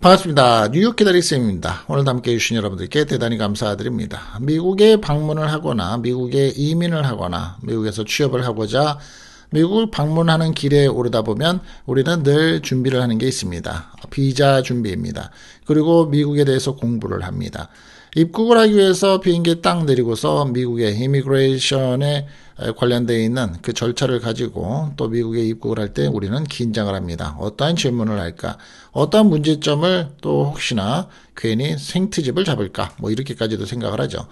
반갑습니다. 뉴욕 기다리 쌤입니다. 오늘도 함께 해주신 여러분들께 대단히 감사드립니다. 미국에 방문을 하거나 미국에 이민을 하거나 미국에서 취업을 하고자 미국을 방문하는 길에 오르다 보면 우리는 늘 준비를 하는 게 있습니다. 비자 준비입니다. 그리고 미국에 대해서 공부를 합니다. 입국을 하기 위해서 비행기에 딱 내리고서 미국의 이미그레이션에 관련되어 있는 그 절차를 가지고 또 미국에 입국을 할 때 우리는 긴장을 합니다. 어떠한 질문을 할까? 어떠한 문제점을 또 혹시나 괜히 생트집을 잡을까? 뭐 이렇게까지도 생각을 하죠.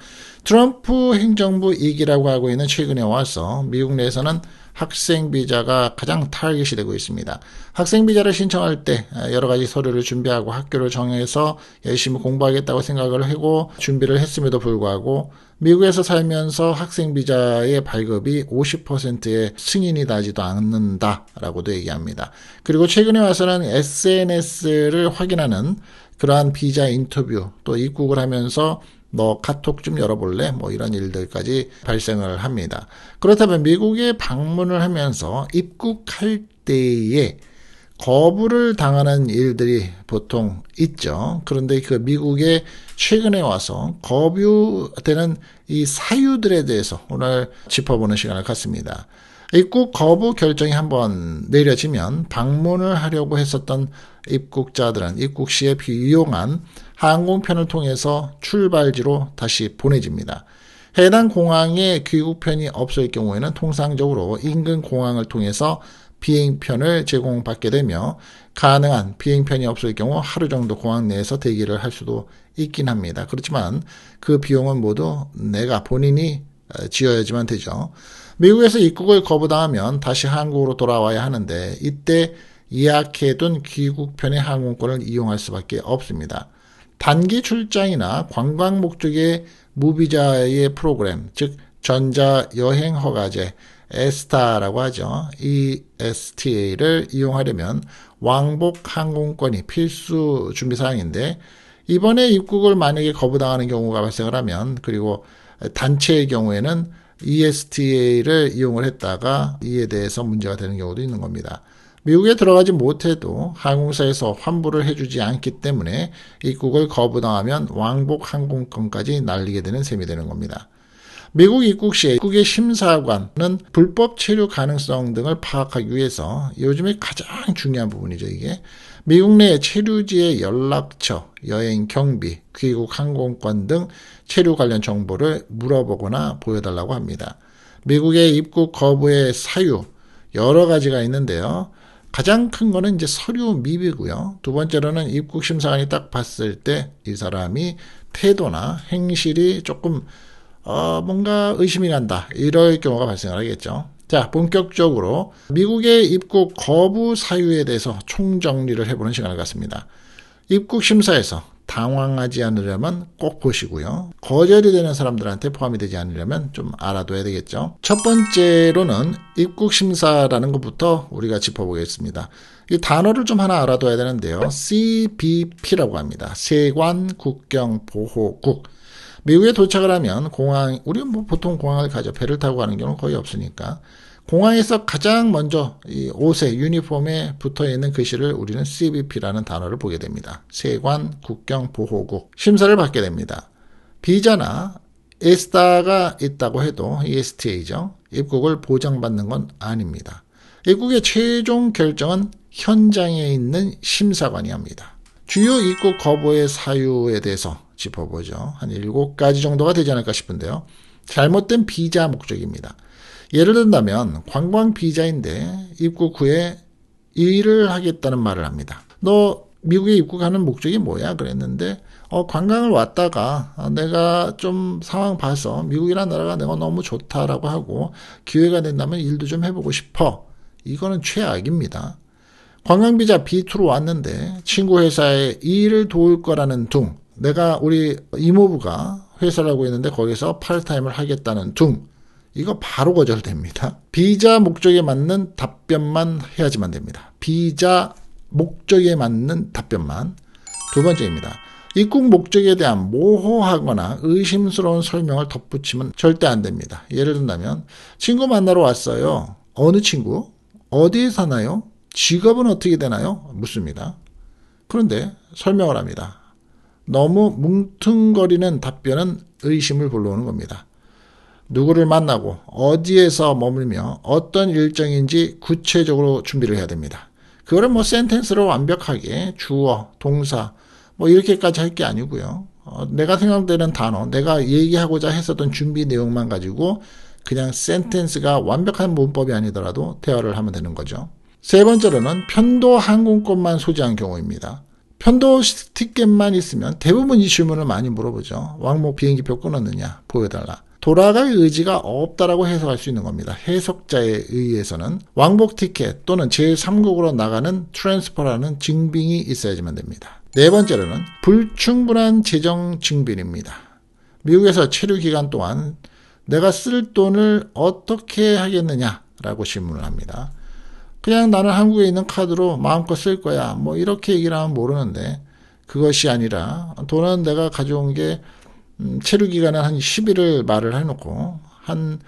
트럼프 행정부 2기라고 하고 있는 최근에 와서 미국 내에서는 학생 비자가 가장 타겟이 되고 있습니다. 학생 비자를 신청할 때 여러 가지 서류를 준비하고 학교를 정해서 열심히 공부하겠다고 생각을 하고 준비를 했음에도 불구하고 미국에서 살면서 학생 비자의 발급이 50%의 승인이 나지도 않는다라고도 얘기합니다. 그리고 최근에 와서는 SNS를 확인하는 그러한 비자 인터뷰 또 입국을 하면서 너 카톡 좀 열어볼래? 뭐 이런 일들까지 발생을 합니다. 그렇다면 미국에 방문을 하면서 입국할 때에 거부를 당하는 일들이 보통 있죠. 그런데 그 미국에 최근에 와서 거부되는 이 사유들에 대해서 오늘 짚어보는 시간을 갖습니다. 입국 거부 결정이 한번 내려지면 방문을 하려고 했었던 입국자들은 입국 시에 비용한 항공편을 통해서 출발지로 다시 보내집니다. 해당 공항에 귀국편이 없을 경우에는 통상적으로 인근 공항을 통해서 비행편을 제공받게 되며 가능한 비행편이 없을 경우 하루 정도 공항 내에서 대기를 할 수도 있긴 합니다. 그렇지만 그 비용은 모두 내가 본인이 지어야지만 되죠. 미국에서 입국을 거부당하면 다시 한국으로 돌아와야 하는데 이때 예약해둔 귀국편의 항공권을 이용할 수밖에 없습니다. 단기 출장이나 관광 목적의 무비자의 프로그램, 즉 전자여행허가제, 에스타라고 하죠. ESTA를 이용하려면 왕복 항공권이 필수 준비사항인데 이번에 입국을 만약에 거부당하는 경우가 발생을 하면 그리고 단체의 경우에는 ESTA를 이용을 했다가 이에 대해서 문제가 되는 경우도 있는 겁니다. 미국에 들어가지 못해도 항공사에서 환불을 해주지 않기 때문에 입국을 거부당하면 왕복 항공권까지 날리게 되는 셈이 되는 겁니다. 미국 입국 시 입국의 심사관은 불법 체류 가능성 등을 파악하기 위해서 요즘에 가장 중요한 부분이죠. 이게 미국 내 체류지의 연락처, 여행 경비, 귀국 항공권 등 체류 관련 정보를 물어보거나 보여달라고 합니다. 미국의 입국 거부의 사유 여러 가지가 있는데요. 가장 큰 거는 이제 서류 미비고요. 두 번째로는 입국 심사관이 딱 봤을 때 이 사람이 태도나 행실이 조금 뭔가 의심이 간다. 이럴 경우가 발생을 하겠죠. 자, 본격적으로 미국의 입국 거부 사유에 대해서 총정리를 해보는 시간을 갖습니다. 입국 심사에서 당황하지 않으려면 꼭 보시고요. 거절이 되는 사람들한테 포함이 되지 않으려면 좀 알아둬야 되겠죠. 첫 번째로는 입국 심사라는 것부터 우리가 짚어보겠습니다. 이 단어를 좀 하나 알아둬야 되는데요. CBP라고 합니다. 세관 국경 보호국. 미국에 도착을 하면 공항, 우리는 뭐 보통 공항을 가죠. 배를 타고 가는 경우는 거의 없으니까. 공항에서 가장 먼저 이 옷에 유니폼에 붙어 있는 글씨를 우리는 CBP라는 단어를 보게 됩니다. 세관 국경 보호국. 심사를 받게 됩니다. 비자나 에스타가 있다고 해도 ESTA죠. 입국을 보장받는 건 아닙니다. 입국의 최종 결정은 현장에 있는 심사관이 합니다. 주요 입국 거부의 사유에 대해서 짚어보죠. 한 7가지 정도가 되지 않을까 싶은데요. 잘못된 비자 목적입니다. 예를 든다면 관광 비자인데 입국 후에 일을 하겠다는 말을 합니다. 너 미국에 입국하는 목적이 뭐야? 그랬는데 관광을 왔다가 내가 좀 상황 봐서 미국이라는 나라가 내가 너무 좋다라고 하고 기회가 된다면 일도 좀 해보고 싶어. 이거는 최악입니다. 관광비자 B2로 왔는데 친구 회사에 일을 도울 거라는 둥, 내가 우리 이모부가 회사를 하고 있는데 거기서 파트타임을 하겠다는 둥, 이거 바로 거절됩니다. 비자 목적에 맞는 답변만 해야지만 됩니다. 비자 목적에 맞는 답변만. 두 번째입니다. 입국 목적에 대한 모호하거나 의심스러운 설명을 덧붙이면 절대 안 됩니다. 예를 든다면 친구 만나러 왔어요. 어느 친구? 어디에 사나요? 직업은 어떻게 되나요? 묻습니다. 그런데 설명을 합니다. 너무 뭉퉁거리는 답변은 의심을 불러오는 겁니다. 누구를 만나고 어디에서 머물며 어떤 일정인지 구체적으로 준비를 해야 됩니다. 그거를 센텐스로 완벽하게 주어, 동사 이렇게까지 할 게 아니고요. 내가 생각되는 단어, 내가 얘기하고자 했었던 준비 내용만 가지고 그냥 센텐스가 완벽한 문법이 아니더라도 대화를 하면 되는 거죠. 세 번째로는 편도 항공권만 소지한 경우입니다. 편도 티켓만 있으면 대부분 이 질문을 많이 물어보죠. 왕복 비행기표 끊었느냐? 보여달라. 돌아갈 의지가 없다라고 해석할 수 있는 겁니다. 해석자에 의해서는 왕복 티켓 또는 제3국으로 나가는 트랜스퍼라는 증빙이 있어야지만 됩니다. 네 번째로는 불충분한 재정 증빙입니다. 미국에서 체류 기간 동안 내가 쓸 돈을 어떻게 하겠느냐라고 질문을 합니다. 그냥 나는 한국에 있는 카드로 마음껏 쓸 거야. 이렇게 얘기를 하면 모르는데 그것이 아니라 돈은 내가 가져온 게 체류 기간은 한 10일을 말을 해놓고 한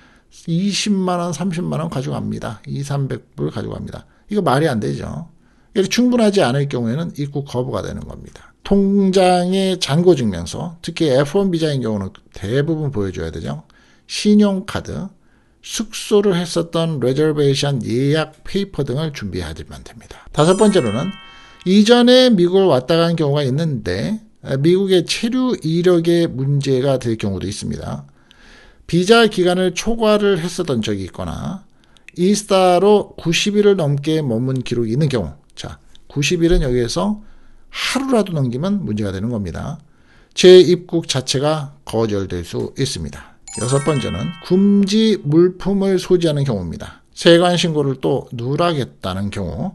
20만 원, 30만 원 가져갑니다. 200~300불 가져갑니다. 이거 말이 안 되죠. 이렇게 충분하지 않을 경우에는 입국 거부가 되는 겁니다. 통장의 잔고증명서, 특히 F1 비자인 경우는 대부분 보여줘야 되죠. 신용카드, 숙소를 했었던 레저베이션 예약 페이퍼 등을 준비하시면 됩니다. 다섯 번째로는 이전에 미국을 왔다 간 경우가 있는데 미국의 체류 이력에 문제가 될 경우도 있습니다. 비자 기간을 초과를 했었던 적이 있거나 이스타로 90일을 넘게 머문 기록이 있는 경우, 자, 90일은 여기에서 하루라도 넘기면 문제가 되는 겁니다. 재입국 자체가 거절될 수 있습니다. 여섯 번째는 금지 물품을 소지하는 경우입니다. 세관 신고를 또 누락했다는 경우,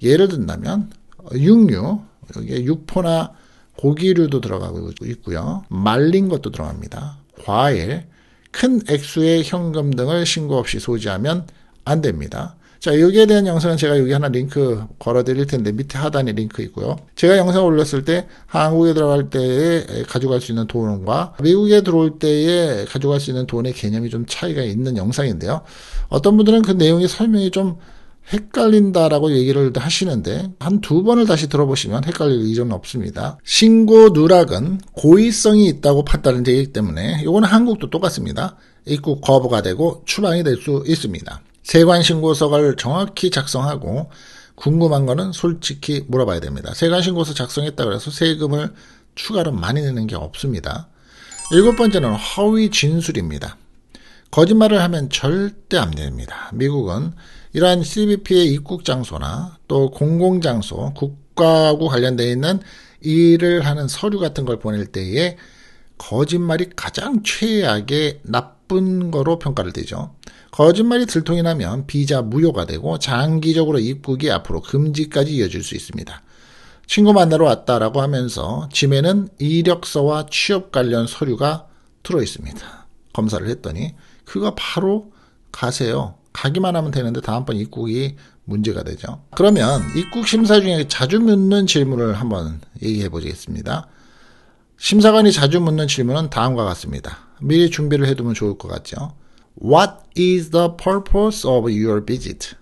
예를 든다면 육류, 여기에 육포나 고기류도 들어가고 있고요. 말린 것도 들어갑니다. 과일, 큰 액수의 현금 등을 신고 없이 소지하면 안 됩니다. 자, 여기에 대한 영상은 제가 여기 하나 링크 걸어드릴 텐데 밑에 하단에 링크 있고요. 제가 영상을 올렸을 때 한국에 들어갈 때에 가져갈 수 있는 돈과 미국에 들어올 때에 가져갈 수 있는 돈의 개념이 좀 차이가 있는 영상인데요. 어떤 분들은 그 내용의 설명이 좀 헷갈린다라고 얘기를 하시는데 한 두 번을 다시 들어보시면 헷갈릴 이유는 없습니다. 신고 누락은 고의성이 있다고 판단이 되기 때문에 이거는 한국도 똑같습니다. 입국 거부가 되고 추방이 될 수 있습니다. 세관 신고서를 정확히 작성하고 궁금한 거는 솔직히 물어봐야 됩니다. 세관 신고서 작성했다 그래서 세금을 추가로 많이 내는 게 없습니다. 일곱 번째는 허위 진술입니다. 거짓말을 하면 절대 안 됩니다. 미국은 이러한 CBP의 입국 장소나 또 공공장소, 국가하고 관련되어 있는 일을 하는 서류 같은 걸 보낼 때에 거짓말이 가장 최악의 나쁜 거로 평가를 되죠. 거짓말이 들통이 나면 비자 무효가 되고 장기적으로 입국이 앞으로 금지까지 이어질 수 있습니다. 친구 만나러 왔다라고 하면서 짐에는 이력서와 취업 관련 서류가 들어있습니다. 검사를 했더니 그거 바로 가세요. 가기만 하면 되는데 다음번 입국이 문제가 되죠. 그러면 입국 심사 중에 자주 묻는 질문을 한번 얘기해 보겠습니다. 심사관이 자주 묻는 질문은 다음과 같습니다. 미리 준비를 해두면 좋을 것 같죠. What is the purpose of your visit?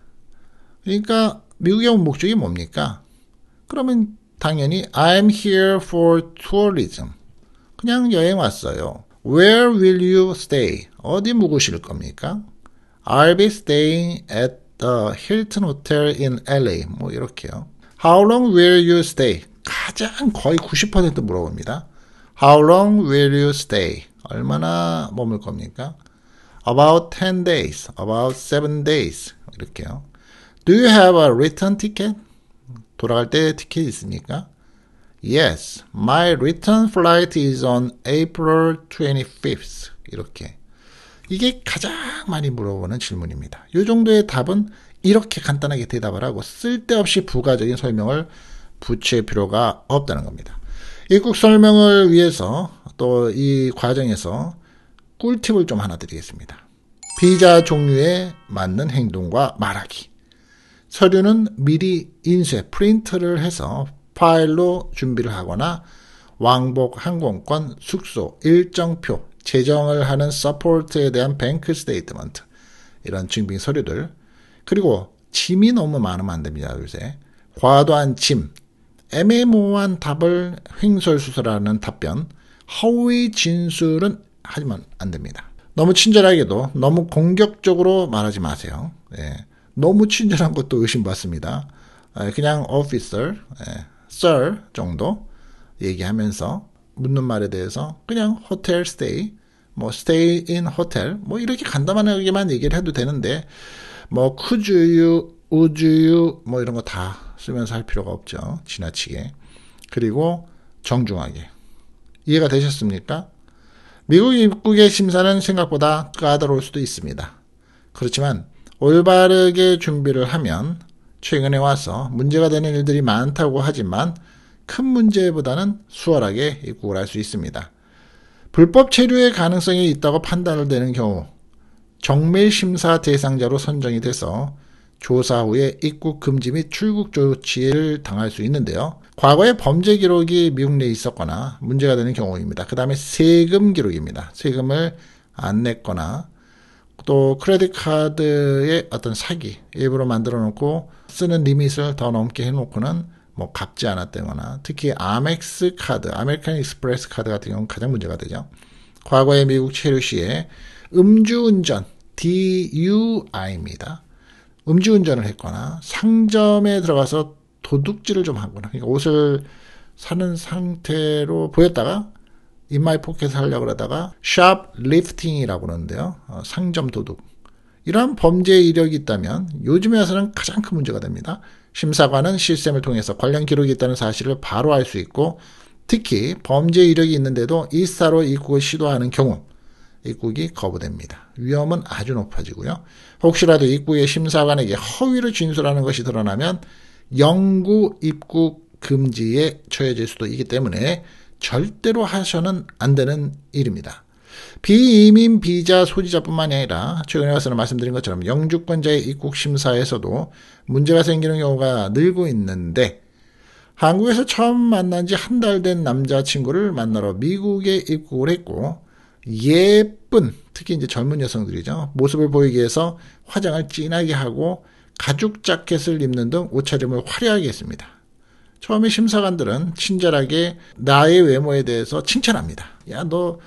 그러니까 미국에 온 목적이 뭡니까? 그러면 당연히 I'm here for tourism. 그냥 여행 왔어요. Where will you stay? 어디 묵으실 겁니까? I'll be staying at the Hilton Hotel in LA. 이렇게요. How long will you stay? 가장 거의 90% 물어봅니다. How long will you stay? 얼마나 머물 겁니까? About 10 days, about 7 days. 이렇게요. Do you have a return ticket? 돌아갈 때 티켓 있습니까? Yes, my return flight is on April 25th. 이렇게. 이게 가장 많이 물어보는 질문입니다. 이 정도의 답은 이렇게 간단하게 대답을 하고 쓸데없이 부가적인 설명을 붙일 필요가 없다는 겁니다. 입국 설명을 위해서 또 이 과정에서 꿀팁을 좀 하나 드리겠습니다. 비자 종류에 맞는 행동과 말하기. 서류는 미리 인쇄, 프린트를 해서 파일로 준비를 하거나 왕복 항공권, 숙소, 일정표, 재정을 하는 서포트에 대한 뱅크 스테이트먼트, 이런 증빙 서류들. 그리고 짐이 너무 많으면 안 됩니다. 요새 과도한 짐, 애매모호한 답을 횡설수설하는 답변, 허위 진술은 하지만 안 됩니다. 너무 친절하게도 너무 공격적으로 말하지 마세요. 예, 너무 친절한 것도 의심받습니다. 그냥 officer, sir 정도 얘기하면서 묻는 말에 대해서 그냥 hotel stay, 뭐 stay in hotel, 뭐 이렇게 간단하게만 얘기를 해도 되는데 뭐 could you, would you 뭐 이런 거 다 쓰면서 할 필요가 없죠. 지나치게. 그리고 정중하게. 이해가 되셨습니까? 미국 입국의 심사는 생각보다 까다로울 수도 있습니다. 그렇지만 올바르게 준비를 하면 최근에 와서 문제가 되는 일들이 많다고 하지만 큰 문제보다는 수월하게 입국을 할 수 있습니다. 불법 체류의 가능성이 있다고 판단되는 경우 정밀 심사 대상자로 선정이 돼서 조사 후에 입국 금지 및 출국 조치를 당할 수 있는데요. 과거에 범죄 기록이 미국 내에 있었거나 문제가 되는 경우입니다. 그 다음에 세금 기록입니다. 세금을 안 냈거나 또 크레딧 카드의 어떤 사기 일부러 만들어 놓고 쓰는 리밋을 더 넘게 해놓고는 뭐 갚지 않았다거나 특히 아멕스 카드, 아메리칸 익스프레스 카드 같은 경우는 가장 문제가 되죠. 과거에 미국 체류 시에 음주운전, DUI입니다. 음주운전을 했거나 상점에 들어가서 도둑질을 좀 하거나 그러니까 옷을 사는 상태로 보였다가 인마이 포켓을 하려고 그러다가 shoplifting이라고 그러는데요. 상점 도둑. 이러한 범죄 이력이 있다면 요즘에 와서는 가장 큰 문제가 됩니다. 심사관은 시스템을 통해서 관련 기록이 있다는 사실을 바로 알 수 있고 특히 범죄 이력이 있는데도 일사로 입국을 시도하는 경우 입국이 거부됩니다. 위험은 아주 높아지고요. 혹시라도 입국의 심사관에게 허위로 진술하는 것이 드러나면 영구 입국 금지에 처해질 수도 있기 때문에 절대로 하셔는 안 되는 일입니다. 비이민 비자 소지자뿐만이 아니라 최근에 와서는 말씀드린 것처럼 영주권자의 입국 심사에서도 문제가 생기는 경우가 늘고 있는데 한국에서 처음 만난 지 한 달 된 남자친구를 만나러 미국에 입국을 했고 예쁜 특히 이제 젊은 여성들이죠. 모습을 보이기 위해서 화장을 진하게 하고 가죽 자켓을 입는 등 옷차림을 화려하게 했습니다. 처음에 심사관들은 친절하게 나의 외모에 대해서 칭찬합니다. 야, 너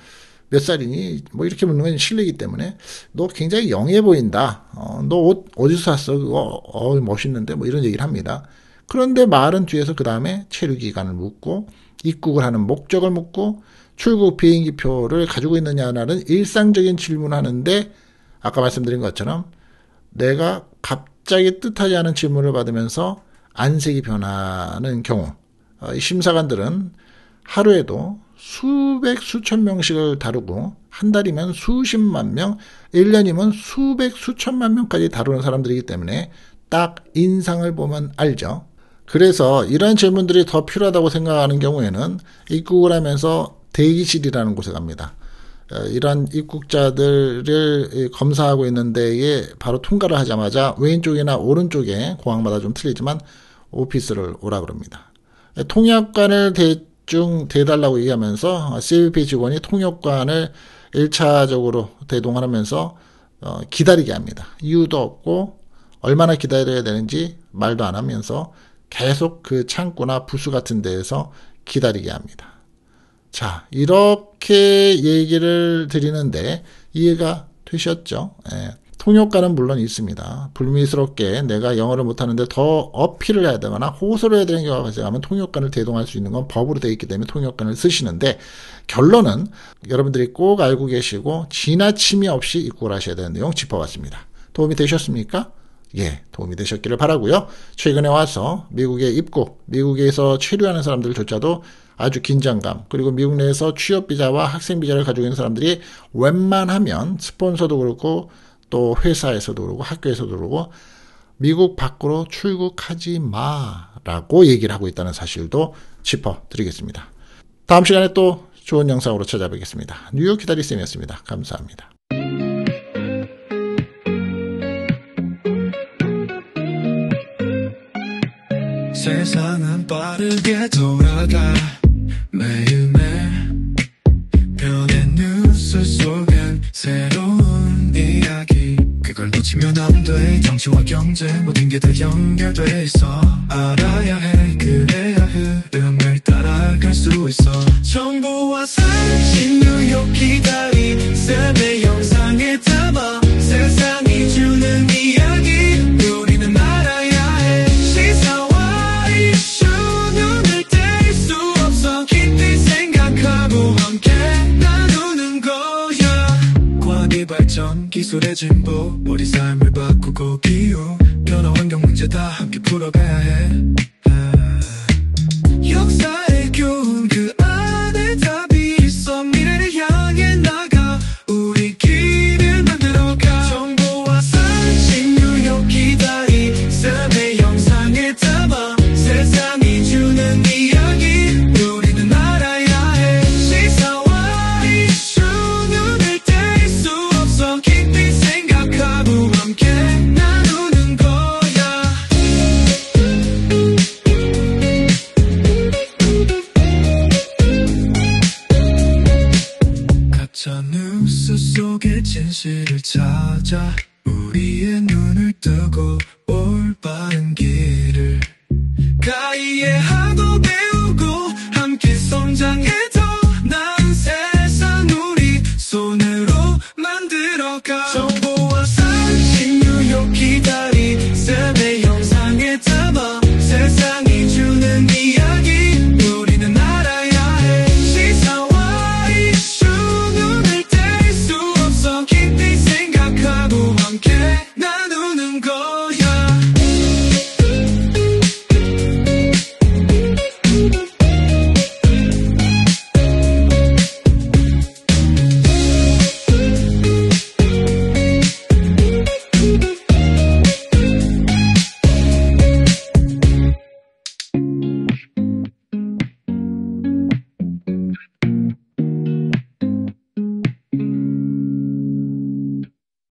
몇 살이니? 뭐 이렇게 묻는 건 실례이기 때문에 너 굉장히 영해 보인다. 너 옷 어디서 샀어? 그거 멋있는데 뭐 이런 얘기를 합니다. 그런데 말은 뒤에서 그 다음에 체류 기간을 묻고 입국을 하는 목적을 묻고 출국 비행기표를 가지고 있느냐라는 일상적인 질문을 하는데 아까 말씀드린 것처럼 내가 갑자기 뜻하지 않은 질문을 받으면서 안색이 변하는 경우 이 심사관들은 하루에도 수백 수천 명씩을 다루고 한 달이면 수십만 명, 1년이면 수백 수천만 명까지 다루는 사람들이기 때문에 딱 인상을 보면 알죠. 그래서 이런 질문들이 더 필요하다고 생각하는 경우에는 입국을 하면서 대기실이라는 곳에 갑니다. 이런 입국자들을 검사하고 있는 데에 바로 통과를 하자마자 왼쪽이나 오른쪽에 공항마다 좀 틀리지만 오피스를 오라 그럽니다. 통역관을 대충 대달라고 얘기하면서 CBP 직원이 통역관을 1차적으로 대동하면서 기다리게 합니다. 이유도 없고 얼마나 기다려야 되는지 말도 안 하면서 계속 그 창구나 부스 같은 데에서 기다리게 합니다. 자, 이렇게 얘기를 드리는데 이해가 되셨죠? 예. 통역관은 물론 있습니다. 불미스럽게 내가 영어를 못하는데 더 어필을 해야 되거나 호소를 해야 되는 경우가 발생하면 통역관을 대동할 수 있는 건 법으로 되어 있기 때문에 통역관을 쓰시는데 결론은 여러분들이 꼭 알고 계시고 지나침이 없이 입국을 하셔야 되는 내용 짚어봤습니다. 도움이 되셨습니까? 예, 도움이 되셨기를 바라고요. 최근에 와서 미국에 입국, 미국에서 체류하는 사람들조차도 아주 긴장감, 그리고 미국 내에서 취업비자와 학생비자를 가지고 있는 사람들이 웬만하면 스폰서도 그렇고 또 회사에서도 그러고 학교에서도 그러고 미국 밖으로 출국하지 마라고 얘기를 하고 있다는 사실도 짚어드리겠습니다. 다음 시간에 또 좋은 영상으로 찾아뵙겠습니다. 뉴욕 기다리쌤이었습니다. 감사합니다. 세상은 빠르게 돌아가 매일매일 변의 뉴스 속엔 새로운 이야기 그걸 놓치면 안 돼 정치와 경제 모든 게 다 연결돼 있어 알아야 해 그래야 해 있어. 정보와 사실 뉴욕 기다린 쌤의 영상에 담아 세상이 주는 이야기 우리는 알아야 해. 시사와 이슈 눈을 뗄 수 없어. 깊이 생각하고 함께 나누는 거야. 과학의 발전 기술의 진보 우리 삶을 바꾸고 기후 변화 환경 문제 다 함께 풀어가야 해. 역사의 교훈 그 안에 답이 있어. 미래를 향해 나가 우리 길을 만들어가. 정보와 사실 뉴욕 기다린 쌤의 영상에 담아 세상이 주는 이야기 우리는 알아야 해. 시사와 이슈 눈을 뗄 수 없어. 깊이 생각하고 함께 나누는 거야. 가짜 뉴스 속의 진실을 찾아 우리의 눈을 뜨고 올바른 길을 가 이해하